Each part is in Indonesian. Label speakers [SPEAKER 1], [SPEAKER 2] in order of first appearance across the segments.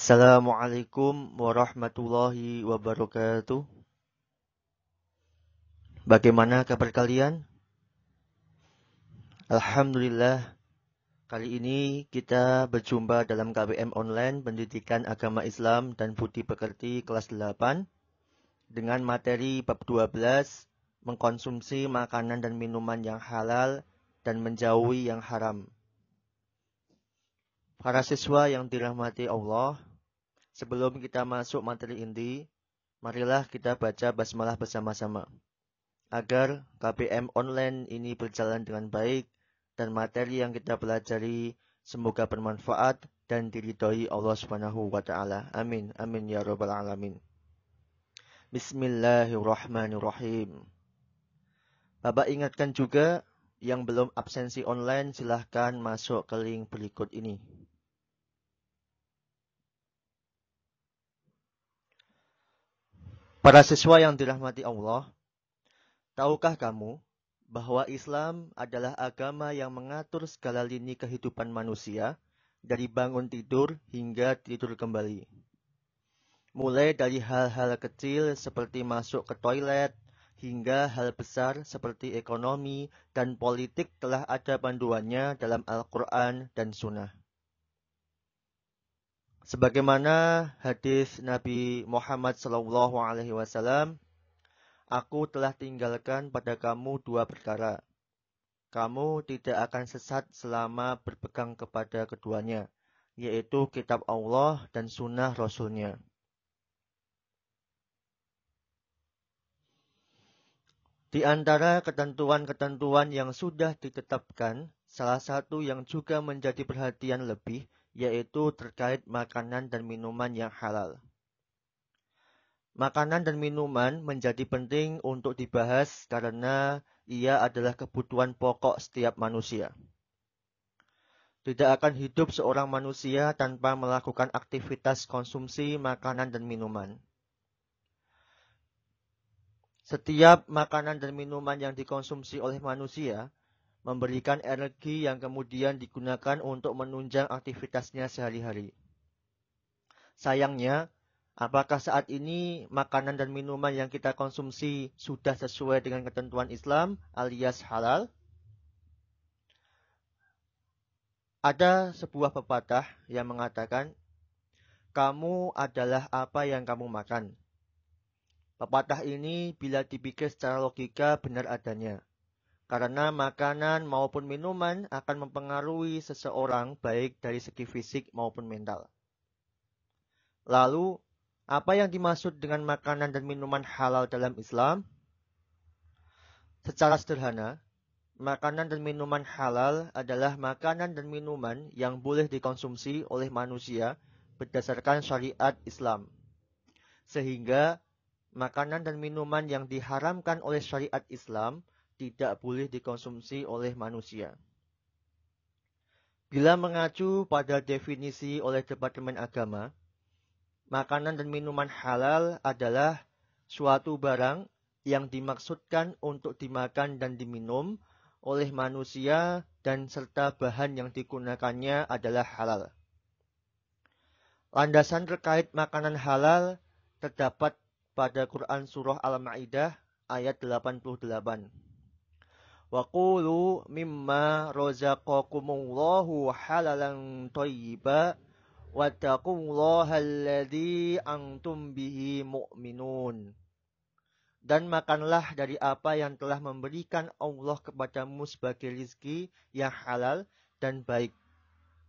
[SPEAKER 1] Assalamualaikum warahmatullahi wabarakatuh. Bagaimana kabar kalian? Alhamdulillah, kali ini kita berjumpa dalam KBM Online Pendidikan Agama Islam dan Budi Pekerti kelas 8 dengan materi bab 12, mengkonsumsi makanan dan minuman yang halal dan menjauhi yang haram. Para siswa yang dirahmati Allah, sebelum kita masuk materi inti, marilah kita baca basmalah bersama-sama, agar KBM online ini berjalan dengan baik dan materi yang kita pelajari semoga bermanfaat dan diridhoi Allah Subhanahu wa taala. Amin. Amin ya rabbal alamin. Bismillahirrahmanirrahim. Bapak ingatkan juga yang belum absensi online silahkan masuk ke link berikut ini. Para siswa yang dirahmati Allah, tahukah kamu bahwa Islam adalah agama yang mengatur segala lini kehidupan manusia, dari bangun tidur hingga tidur kembali. Mulai dari hal-hal kecil seperti masuk ke toilet, hingga hal besar seperti ekonomi dan politik telah ada panduannya dalam Al-Quran dan Sunnah. Sebagaimana hadis Nabi Muhammad SAW, aku telah tinggalkan pada kamu dua perkara. Kamu tidak akan sesat selama berpegang kepada keduanya, yaitu kitab Allah dan sunnah Rasulnya. Di antara ketentuan-ketentuan yang sudah ditetapkan, salah satu yang juga menjadi perhatian lebih, yaitu terkait makanan dan minuman yang halal. Makanan dan minuman menjadi penting untuk dibahas karena ia adalah kebutuhan pokok setiap manusia. Tidak akan hidup seorang manusia tanpa melakukan aktivitas konsumsi makanan dan minuman. Setiap makanan dan minuman yang dikonsumsi oleh manusia memberikan energi yang kemudian digunakan untuk menunjang aktivitasnya sehari-hari. Sayangnya, apakah saat ini makanan dan minuman yang kita konsumsi sudah sesuai dengan ketentuan Islam alias halal? Ada sebuah pepatah yang mengatakan, kamu adalah apa yang kamu makan. Pepatah ini bila dipikir secara logika benar adanya. Karena makanan maupun minuman akan mempengaruhi seseorang baik dari segi fisik maupun mental. Lalu, apa yang dimaksud dengan makanan dan minuman halal dalam Islam? Secara sederhana, makanan dan minuman halal adalah makanan dan minuman yang boleh dikonsumsi oleh manusia berdasarkan syariat Islam. Sehingga, makanan dan minuman yang diharamkan oleh syariat Islam tidak boleh dikonsumsi oleh manusia. Bila mengacu pada definisi oleh Departemen Agama, makanan dan minuman halal adalah suatu barang yang dimaksudkan untuk dimakan dan diminum oleh manusia dan serta bahan yang digunakannya adalah halal. Landasan terkait makanan halal terdapat pada Quran Surah Al-Ma'idah ayat 88. Wa qulu mimma razaqakumullahu halalan thayyiba wattaqullaha alladzi antum bihi mu'minun. Dan makanlah dari apa yang telah memberikan Allah kepadamu sebagai rizki yang halal dan baik.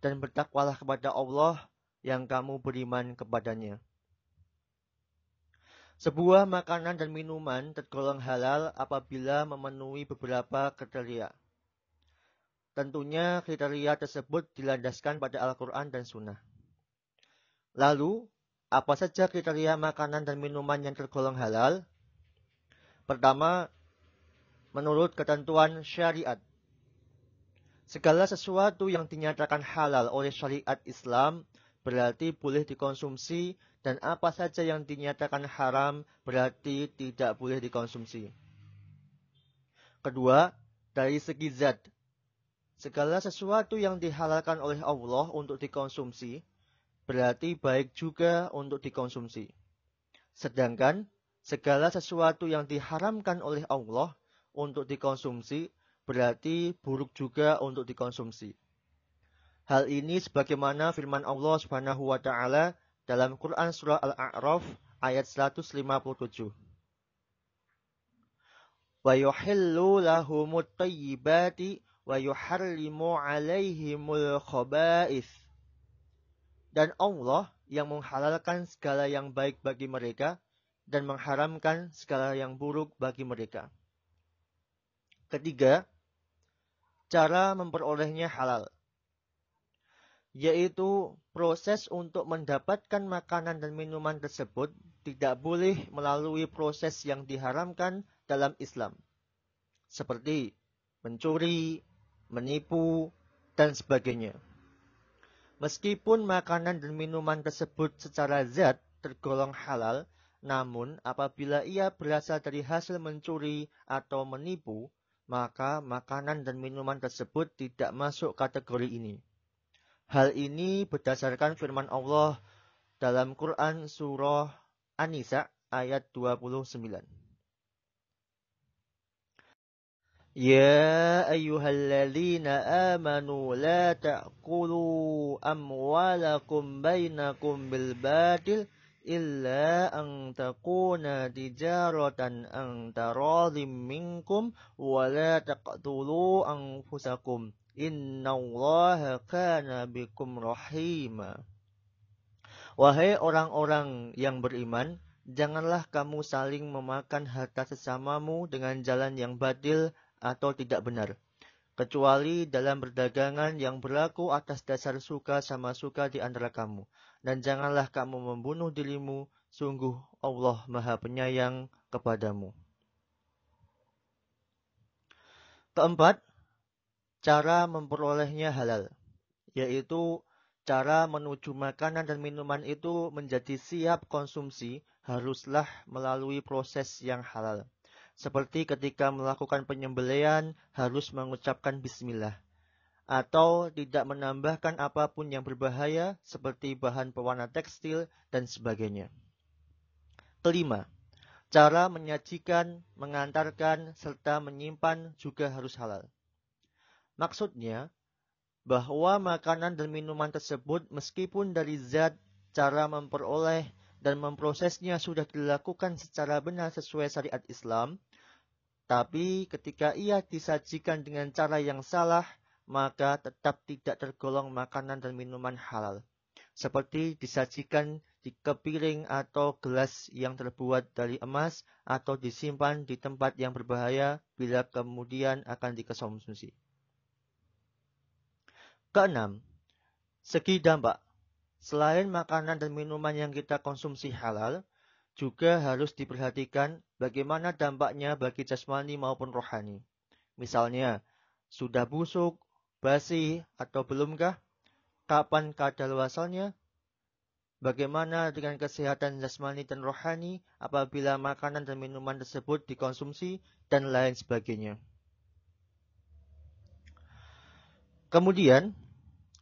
[SPEAKER 1] Dan bertakwalah kepada Allah yang kamu beriman kepadanya. Sebuah makanan dan minuman tergolong halal apabila memenuhi beberapa kriteria. Tentunya kriteria tersebut dilandaskan pada Al-Quran dan Sunnah. Lalu, apa saja kriteria makanan dan minuman yang tergolong halal? Pertama, menurut ketentuan syariat. Segala sesuatu yang dinyatakan halal oleh syariat Islam berarti boleh dikonsumsi, dan apa saja yang dinyatakan haram berarti tidak boleh dikonsumsi. Kedua, dari segi zat. Segala sesuatu yang dihalalkan oleh Allah untuk dikonsumsi berarti baik juga untuk dikonsumsi. Sedangkan segala sesuatu yang diharamkan oleh Allah untuk dikonsumsi berarti buruk juga untuk dikonsumsi. Hal ini sebagaimana firman Allah Subhanahu wa taala dalam Quran surah Al-A'raf ayat 157. Wa yuhillu lahumut thayyibati wa yuharrimu 'alaihimul khaba'ith. Dan Allah yang menghalalkan segala yang baik bagi mereka dan mengharamkan segala yang buruk bagi mereka. Ketiga, cara memperolehnya halal, yaitu proses untuk mendapatkan makanan dan minuman tersebut tidak boleh melalui proses yang diharamkan dalam Islam, seperti mencuri, menipu, dan sebagainya. Meskipun makanan dan minuman tersebut secara zat tergolong halal, namun apabila ia berasal dari hasil mencuri atau menipu, maka makanan dan minuman tersebut tidak masuk kategori ini. Hal ini berdasarkan firman Allah dalam Quran surah An-Nisa ayat 29. Ya ayyuhalladzina amanu la ta'kulu amwalakum bainakum bil batil illa an takuna tijaratan an taradhim minkum wa la taqtulu anfusakum innallaha kana bikum rahima. Wahai orang-orang yang beriman, janganlah kamu saling memakan harta sesamamu dengan jalan yang batil atau tidak benar, kecuali dalam perdagangan yang berlaku atas dasar suka sama suka di antara kamu. Dan janganlah kamu membunuh dirimu, sungguh Allah Maha Penyayang kepadamu. Keempat, cara memperolehnya halal, yaitu cara menuju makanan dan minuman itu menjadi siap konsumsi haruslah melalui proses yang halal. Seperti ketika melakukan penyembelihan harus mengucapkan bismillah. Atau tidak menambahkan apapun yang berbahaya seperti bahan pewarna tekstil dan sebagainya. Kelima, cara menyajikan, mengantarkan, serta menyimpan juga harus halal. Maksudnya, bahwa makanan dan minuman tersebut meskipun dari zat, cara memperoleh, dan memprosesnya sudah dilakukan secara benar sesuai syariat Islam, tapi ketika ia disajikan dengan cara yang salah, maka tetap tidak tergolong makanan dan minuman halal. Seperti disajikan di piring atau gelas yang terbuat dari emas atau disimpan di tempat yang berbahaya bila kemudian akan dikonsumsi. Keenam, segi dampak. Selain makanan dan minuman yang kita konsumsi halal, juga harus diperhatikan bagaimana dampaknya bagi jasmani maupun rohani. Misalnya, sudah busuk, basi, atau belumkah? Kapan kadaluasalnya? Bagaimana dengan kesehatan jasmani dan rohani apabila makanan dan minuman tersebut dikonsumsi dan lain sebagainya. Kemudian,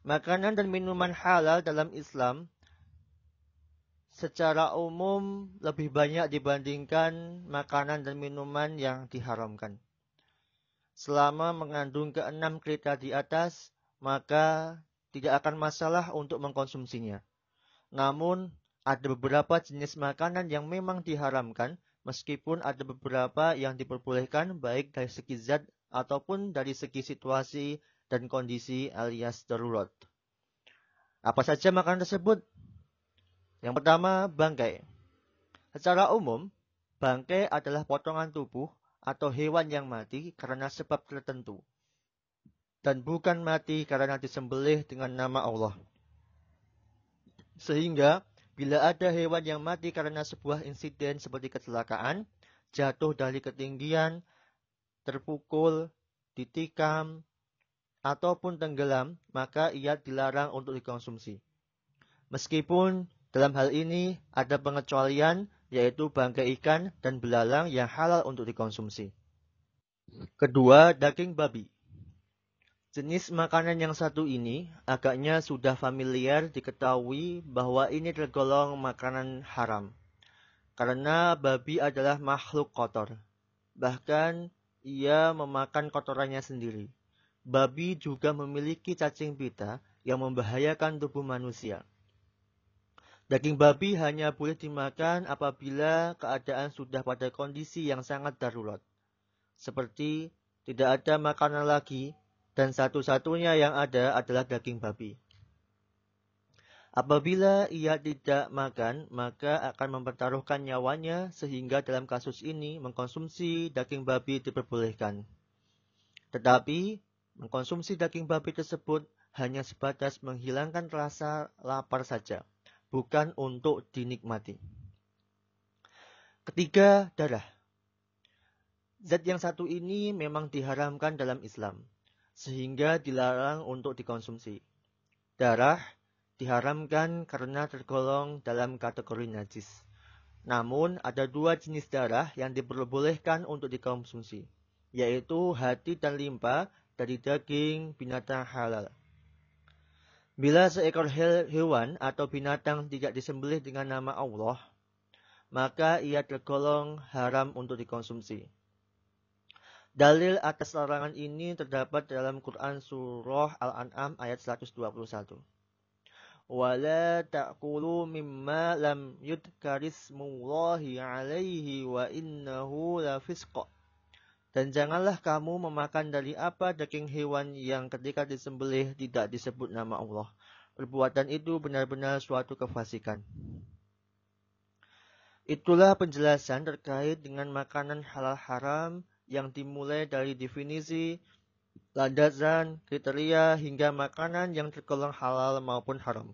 [SPEAKER 1] makanan dan minuman halal dalam Islam secara umum lebih banyak dibandingkan makanan dan minuman yang diharamkan. Selama mengandung keenam kriteria di atas, maka tidak akan masalah untuk mengkonsumsinya. Namun, ada beberapa jenis makanan yang memang diharamkan, meskipun ada beberapa yang diperbolehkan baik dari segi zat ataupun dari segi situasi dan kondisi alias darurat. Apa saja makanan tersebut? Yang pertama, bangkai. Secara umum, bangkai adalah potongan tubuh atau hewan yang mati karena sebab tertentu, dan bukan mati karena disembelih dengan nama Allah. Sehingga, bila ada hewan yang mati karena sebuah insiden seperti kecelakaan, jatuh dari ketinggian, terpukul, ditikam, ataupun tenggelam, maka ia dilarang untuk dikonsumsi. Meskipun dalam hal ini ada pengecualian, yaitu bangkai ikan dan belalang yang halal untuk dikonsumsi. Kedua, daging babi. Jenis makanan yang satu ini agaknya sudah familiar diketahui bahwa ini tergolong makanan haram. Karena babi adalah makhluk kotor. Bahkan ia memakan kotorannya sendiri. Babi juga memiliki cacing pita yang membahayakan tubuh manusia. Daging babi hanya boleh dimakan apabila keadaan sudah pada kondisi yang sangat darurat. Seperti tidak ada makanan lagi dan satu-satunya yang ada adalah daging babi. Apabila ia tidak makan, maka akan mempertaruhkan nyawanya sehingga dalam kasus ini mengkonsumsi daging babi diperbolehkan. Tetapi, mengkonsumsi daging babi tersebut hanya sebatas menghilangkan rasa lapar saja, bukan untuk dinikmati. Ketiga, darah. Zat yang satu ini memang diharamkan dalam Islam, sehingga dilarang untuk dikonsumsi. Darah diharamkan karena tergolong dalam kategori najis. Namun, ada dua jenis darah yang diperbolehkan untuk dikonsumsi, yaitu hati dan limpa dari daging binatang halal. Bila seekor hewan atau binatang tidak disembelih dengan nama Allah, maka ia tergolong haram untuk dikonsumsi. Dalil atas larangan ini terdapat dalam Quran Surah Al-An'am ayat 121. وَلَا تَأْكُلُوا مِمَّا لَمْ يُذْكَرِ اسْمُ اللَّهِ عَلَيْهِ وَإِنَّهُ لَفِسْقٌ. Dan janganlah kamu memakan dari apa daging hewan yang ketika disembelih tidak disebut nama Allah. Perbuatan itu benar-benar suatu kefasikan. Itulah penjelasan terkait dengan makanan halal haram yang dimulai dari definisi, landasan, kriteria, hingga makanan yang tergolong halal maupun haram.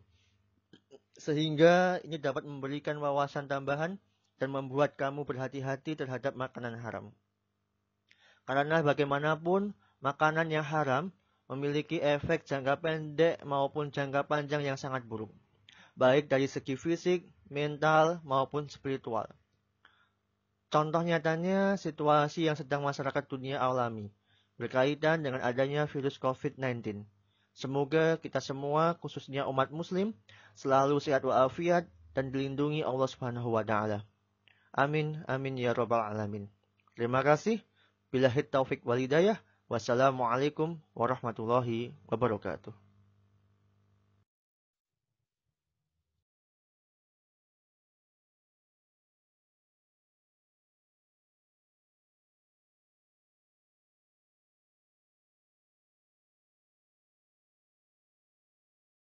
[SPEAKER 1] Sehingga ini dapat memberikan wawasan tambahan dan membuat kamu berhati-hati terhadap makanan haram. Karena bagaimanapun, makanan yang haram memiliki efek jangka pendek maupun jangka panjang yang sangat buruk, baik dari segi fisik, mental, maupun spiritual. Contoh nyatanya situasi yang sedang masyarakat dunia alami, berkaitan dengan adanya virus COVID-19. Semoga kita semua, khususnya umat muslim, selalu sehat walafiat dan dilindungi Allah Subhanahu wa Ta'ala. Amin, amin ya rabbal alamin. Terima kasih. Billahi taufik wal hidayah. Wassalamualaikum warahmatullahi wabarakatuh.